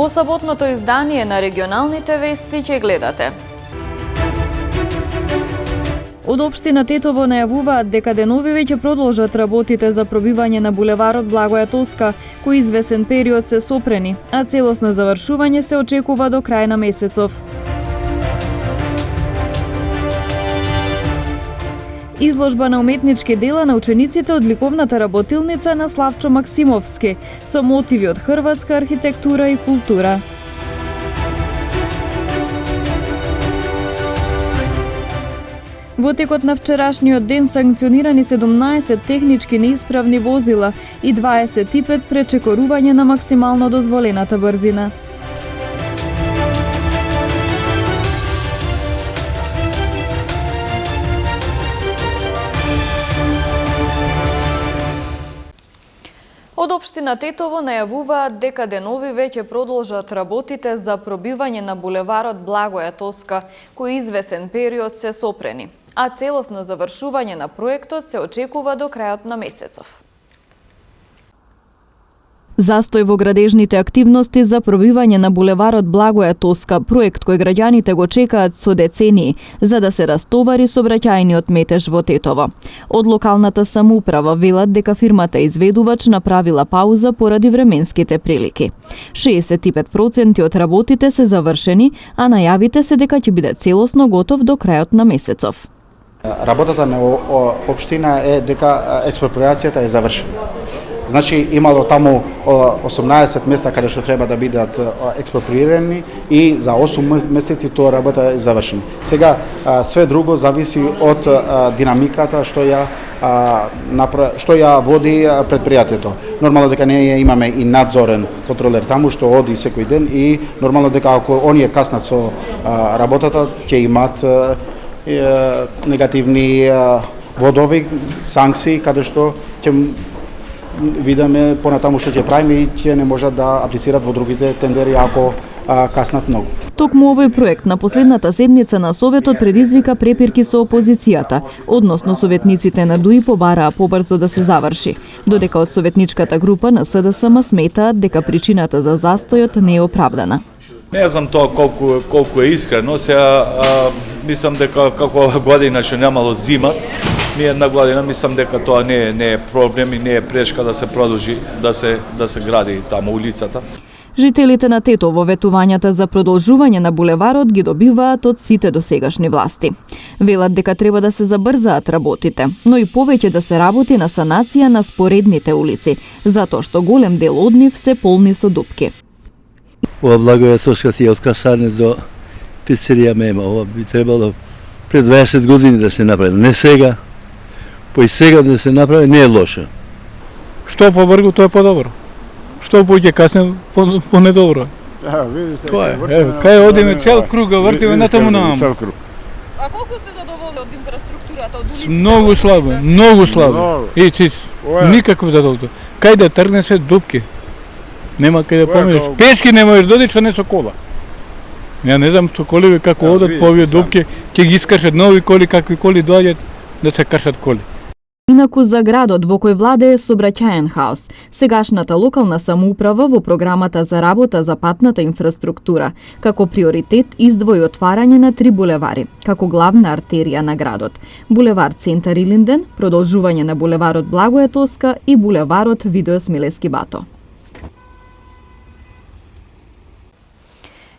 Во саботното издание на регионалните вести ќе гледате. Од општина Тетово најавуваат дека деновиве ќе продолжат работите за пробивање на булеварот Благоја Тоска, кој извесен период се сопрени, а целосно завршување се очекува до крај на месецов. Изложба на уметнички дела на учениците од ликовната работилница на Славчо Максимовски со мотиви од хрватска архитектура и култура. Во текот на вчерашниот ден санкционирани 17 технички неисправни возила и 25 пречекорување на максимално дозволената брзина. Од општина Тетово најавуваат дека деновиве ќе продолжат работите за пробивање на булеварот Благоја Тоска, кој извесен период се сопрени, а целосно завршување на проектот се очекува до крајот на месецов. Застој во градежните активности за пробивање на булеварот Благоја Тоска, проект кој граѓаните го чекаат со децении, за да се растовари сообраќајниот метеж во Тетово. Од локалната самоуправа велат дека фирмата изведувач направила пауза поради временските прилики. 65% од работите се завршени, а најавите се дека ќе биде целосно готов до крајот на месецов. Работата на општина е дека експроприацијата е завршена. Значи, имало таму 18 места каде што треба да бидат експроприирани и за 8 месеци тоа работа е завршена. Сега, све друго зависи од динамиката што ја води предпријатието. Нормално дека ние имаме и надзорен контролер таму што оди секој ден и нормално дека ако оние каснат со работата, ќе имат негативни водови, санкции, каде што ќе видиме понатаму што ќе правиме и ќе не можат да аплицират во другите тендери ако каснат многу. Токму овој проект на последната седница на Советот предизвика препирки со опозицијата, односно советниците на ДУИ побараа побрзо да се заврши, додека од советничката група на СДСМ сметаат дека причината за застојот не е оправдана. Не знам тоа колку е искрено, сега мислам дека како година што немало зима, ми една година мислам дека тоа не е проблем и не е прешка да се продолжи да се гради таму улицата. Жителите на Тетово ветувањата за продолжување на булеварот ги добиваат од сите досегашни власти. Велат дека треба да се забрзаат работите, но и повеќе да се работи на санација на споредните улици, затоа што голем дел од нив се полни со дупки. Ова Благоја Тоска си од касарне до пицерија мема. Ова би требало пред 20 години да се направи. Не сега, па и сега да се направи не е лошо. Што побрзо, тоа е подобро. Што поќе касне, понедобро. Тоа е. Кај одиме цел круг, вртиме натаму нааму. А колку сте задоволни од инфраструктурата, од улиците? Многу слабо. И никакво задоволство. Кај да тргне се дупки. Нема кај да поминеш. Пешки не можеш да одиш, а не со кола. Ја не знам со коли како одат по овие дупки, ќе ги искршат нови коли, какви коли доаѓат да се кршат коли. Инаку за градот во кој владее сообраќаен хаос, сегашната локална самоуправа во програмата за работа за патната инфраструктура како приоритет издвои отварање на 3 булевари, како главна артерија на градот. Булевар Центар Илинден, продолжување на булеварот Благоја Тоска и булеварот Видој Смилевски Бато.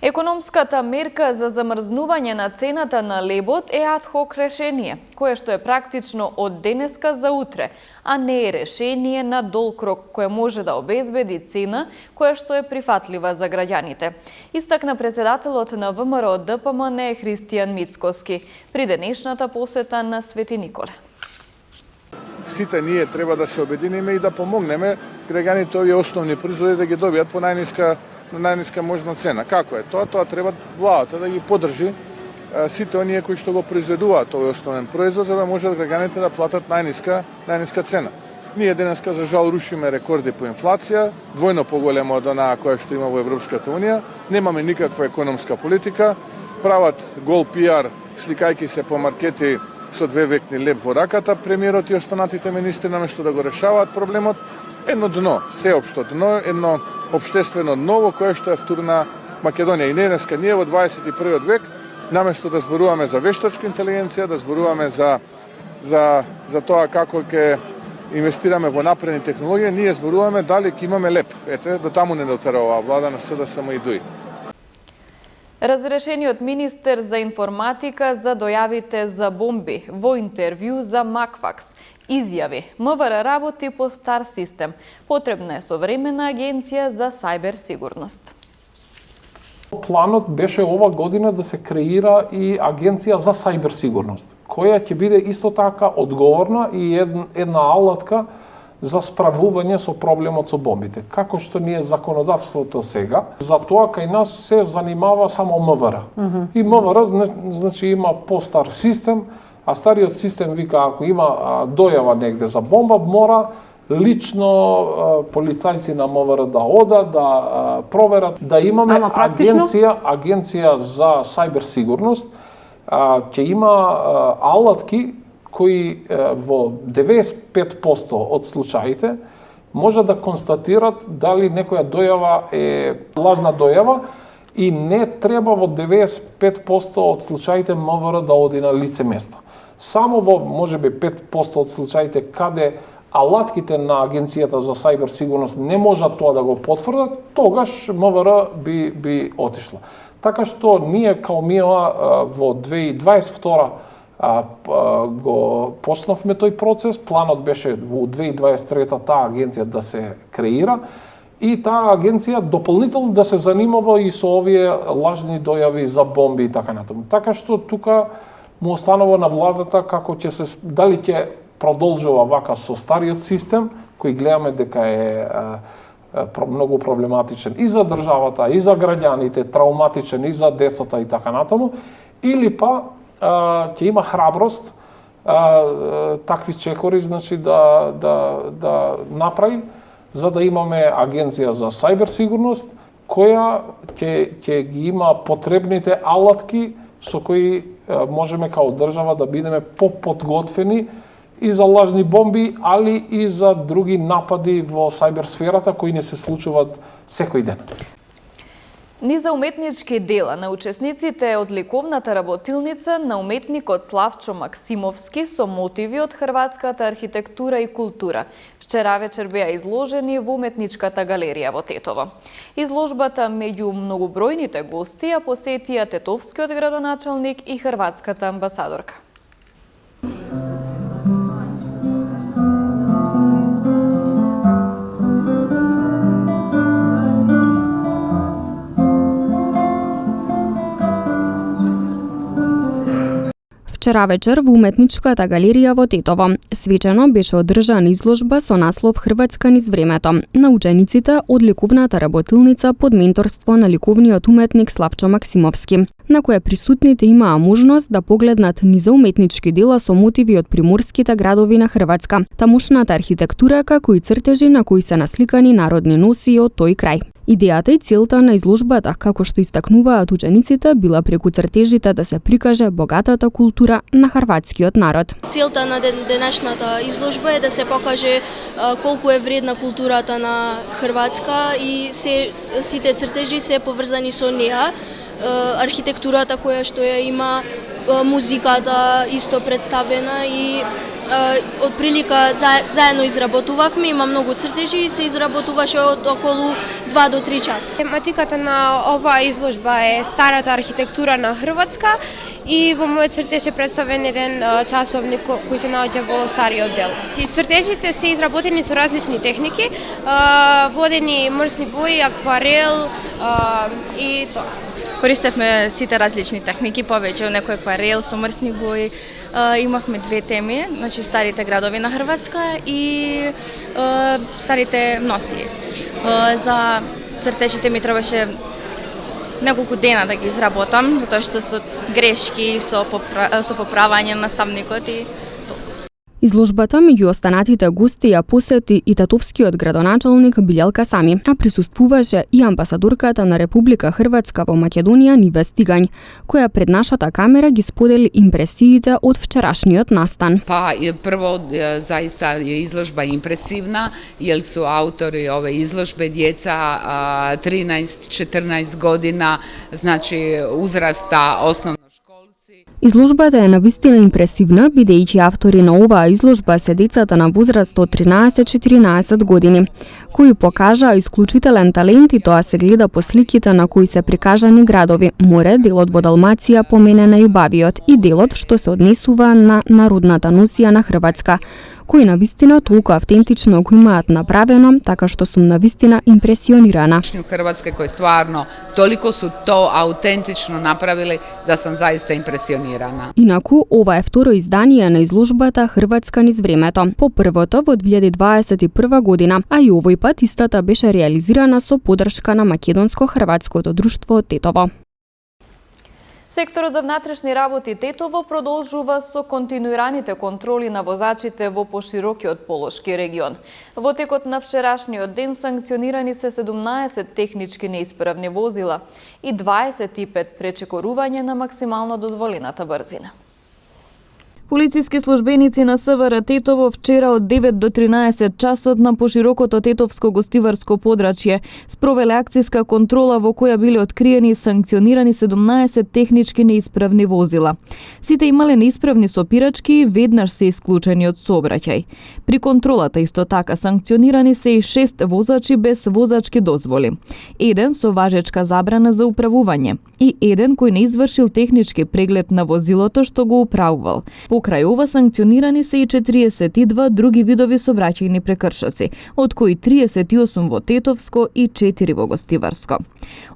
Економската мерка за замрзнување на цената на лебот е ад-хок решение, кое што е практично од денеска за утре, а не е решение на долг рок кое може да обезбеди цена која што е прифатлива за граѓаните. Истакна председателот на ВМРО ДПМН Христијан Мицкоски при денешната посета на Свети Николе. Сите ние треба да се обединиме и да помогнеме граѓаните овие основни производи да ги добијат по најниска можна цена. Како е тоа? Тоа треба владата да ги поддржи сите оние кои што го произведуваат овој основен производ, за да можат граѓаните да платат најниска цена. Ние денеска за жал рушиме рекорди по инфлација, двојно поголема од онаа која што има во Европската унија. Немаме никаква економска политика, прават гол пиар сликајки се по маркети со 2 векни леб во раката, премиерот и останатите министри наместо да го решаваат проблемот. Едно дно, сеопшто дно, едно општествено ново кое што е втурна Македонија. И денеска ние во 21. век, наместо да зборуваме за вештачка интелигенција, да зборуваме за тоа како ќе инвестираме во напредни технологии, ние зборуваме дали ќе имаме леп. Ете, до таму не дотера оваа влада на СДСМ и ДУИ. Разрешениот министер за информатика за дојавите за бомби во интервју за Маквакс изјави: МВР работи по стар систем. Потребна е современа агенција за сајбер сигурност. Планот беше ова година да се креира и агенција за сајбер сигурност, која ќе биде исто така одговорна и една алатка за справување со проблемот со бомбите. Како што ни е законодавството сега, за тоа кај нас се занимава само МВР. И МВР значи има постар систем, а стариот систем вика ако има дојава негде за бомба, мора лично полицајци на МВР да одат, да проверат, да имаме агенција за сајбер сигурност, ќе има алатки кои во 95% од случаите може да констатират дали некоја дојава е лажна дојава и не треба во 95% од случаите МВР да оди на лице место. Само во можеби 5% од случаите каде алатките на Агенцијата за сајбер сигурност не можат тоа да го потврдат, тогаш МВР би отишла. Така што ние као МИОА во 2022 го почнавме тој процес, планот беше во 2023 таа агенција да се креира и таа агенција дополнително да се занимава и со овие лажни дојави за бомби и така натаму. Така што тука му останува на владата како ќе се дали ќе продолжува вака со стариот систем, кој гледаме дека е многу проблематичен и за државата, и за граѓаните, травматичен и за децата и така натаму, или па ќе има храброст такви чекори значи да направи за да имаме агенција за сајбер сигурност која ќе ги има потребните алатки со кои можеме као држава да бидеме поподготвени и за лажни бомби, али и за други напади во сајбер сферата кои не се случуваат секој ден. Низ за уметнички дела на учесниците е одликовната работилница на уметникот Славчо Максимовски со мотиви од хрватската архитектура и култура. Вчера вечер беа изложени во уметничката галерија во Тетово. Изложбата меѓу многобројните гости ја посетија тетовскиот градоначалник и хрватската амбасадорка. Вчера вечер во уметничката галерија во Тетово свечено беше одржана изложба со наслов Хрватска низ времето на учениците од ликовната работилница под менторство на ликовниот уметник Славчо Максимовски, на која присутните имаа можност да погледнат низ уметнички дела со мотиви од приморските градови на Хрватска, тамошната архитектура како и цртежи на кои се насликани народни носии од тој крај. Идејата и целта на изложбата, како што истакнуваат учениците, била преку цртежите да се прикаже богатата култура на хрватскиот народ. Целта на денешната изложба е да се покаже колку е вредна културата на Хрватска и сите цртежи се поврзани со неа. Архитектурата која што ја има, музиката исто представена и од прилика заедно изработувавме, има многу цртежи и се изработуваше од околу 2 до 3 часа. Тематиката на оваа изложба е старата архитектура на Хрватска и во мојот цртеж е представен еден часовник кој се наоѓа во стариот дел. Цртежите се изработени со различни техники, водени мрсни бои, акварел и тоа. Користевме сите различни техники, повеќе некој акварел со мрсни бои. Имавме две теми, значи старите градови на Хрватска и старите носии. За цртежите ми требаше неколку дена да ги изработам, затоа што со грешки, со поправање на наставникот и толку. Изложбата меѓу останатите гости ја посети и татовскиот градоначалник Билјалка Сами, а присуствуваше и амбасадорката на Република Хрватска во Македонија Ниве Стигањ, која пред нашата камера ги сподели импресиите од вчерашниот настан. Па прво заиста е изложба импресивна, јер су аутори ове изложбе деца 13-14 година, значи узраста основно. Изложбата е навистина импресивна, бидејќи автори на оваа изложба се децата на возраст од 13-14 години, кои покажаа исклучителен талент и тоа се гледа по сликите на кои се прикажани градови, море, делот во Далмација поменена Јубавиот и делот што се однесува на народната носија на Хрватска, кои навистина толку автентично го имаат направено, така што сум навистина импресионирана. Хрватска кој стварно толико су то аутентично направиле да сам заиста импресионирана. Инаку, ова е второ издание на изложбата Хрватска низ времето. По првото во 2021 година, а и овој пат истата беше реализирана со поддршка на Македонско-хрватското друштво Тетово. Секторот за внатрешни работи Тетово продолжува со континуираните контроли на возачите во поширокиот Полошки регион. Во текот на вчерашниот ден санкционирани се 17 технички неисправни возила и 25 пречекорување на максимално дозволената брзина. Полициски службеници на СВР Тетово вчера од 9 до 13 часот на поширокото Тетовско гостиварско подрачје спровеле акциска контрола во која биле откриени и санкционирани 17 технички неисправни возила. Сите имале неисправни сопирачки и веднаш се исклучени од сообраќај. При контролата исто така санкционирани се и 6 возачи без возачки дозволи. Еден со важечка забрана за управување и еден кој не извршил технички преглед на возилото што го управувал. Покрај ова санкционирани се и 42 други видови сообраќајни прекршоци, од кои 38 во Тетовско и 4 во Гостиварско.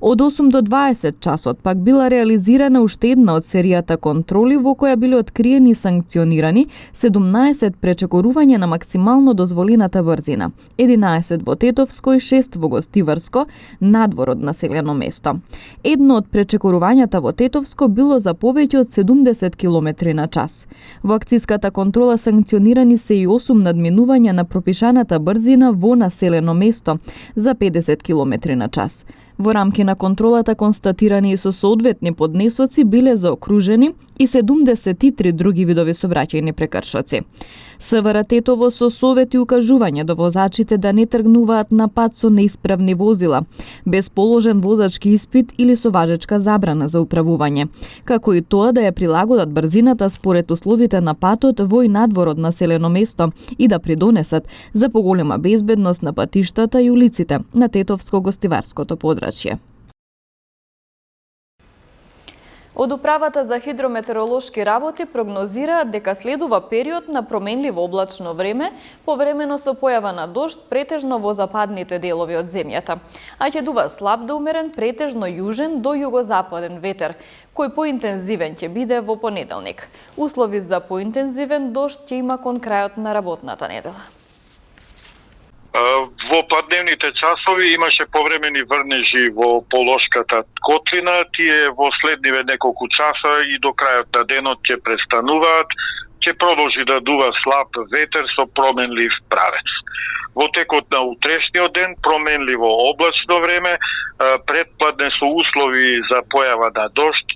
Од 8 до 20 часот пак била реализирана уште една од серијата контроли во која биле откриени и санкционирани 17 пречекорувања на максимално дозволената брзина, 11 во Тетовско и 6 во Гостиварско, надвор од населено место. Едно од пречекорувањата во Тетовско било за повеќе од 70 км на час. Во акциската контрола санкционирани се и 8 надминувања на пропишаната брзина во населено место за 50 км на час. Во рамки на контролата констатирани и со соодветни поднесоци биле заокружени и 73 други видови сообраќајни прекршоци. СВР Тетово со совет и укажување до возачите да не тргнуваат на пат со неисправни возила, без положен возачки испит или со важечка забрана за управување, како и тоа да ја прилагодат брзината според условите на патот во и надвор од населено место и да придонесат за поголема безбедност на патиштата и улиците на Тетовско-Гостиварското подрачје. Од Управата за хидрометеоролошки работи прогнозираат дека следува период на променливо облачно време, повремено со појава на дожд претежно во западните делови од земјата, а ќе дува слаб до умерен претежно јужен до југозападен ветер, кој поинтензивен ќе биде во понеделник. Услови за поинтензивен дожд ќе има кон крајот на работната недела. Во падневните часови имаше повремени врнежи во Полошката котлина, тие во следниве неколку часа и до крајот на денот ќе престануваат, ќе продолжи да дува слаб ветер со променлив правец. Во текот на утрешниот ден променливо облачно време, предпладне со услови за појава на дожд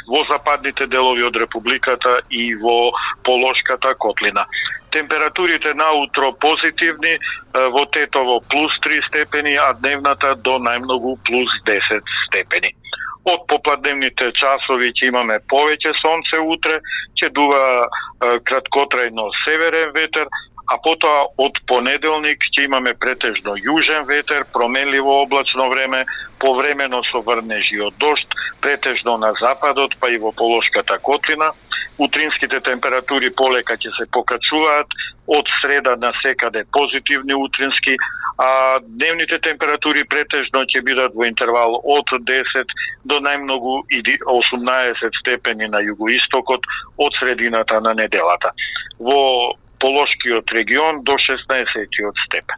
во западните делови од Републиката и во Полошката котлина. Температурите наутро позитивни, во Тетово плюс 3 степени, а дневната до најмногу плюс 10 степени. Од попладневните часови ќе имаме повеќе сонце утре, ќе дува краткотрајно северен ветер, а потоа од понеделник ќе имаме претежно јужен ветер, променливо облачно време, повремено со врнежи од дожд, претежно на западот, па и во Полошката котлина. Утринските температури полека ќе се покачуваат, од среда на секаде позитивни утрински, а дневните температури претежно ќе бидат во интервал од 10 до најмногу 18 степени на југоистокот од средината на неделата. Во Полошкиот регион до 16 степен.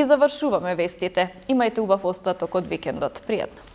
Ги завршуваме вестите. Имајте убав остаток од викендот. Пријатно.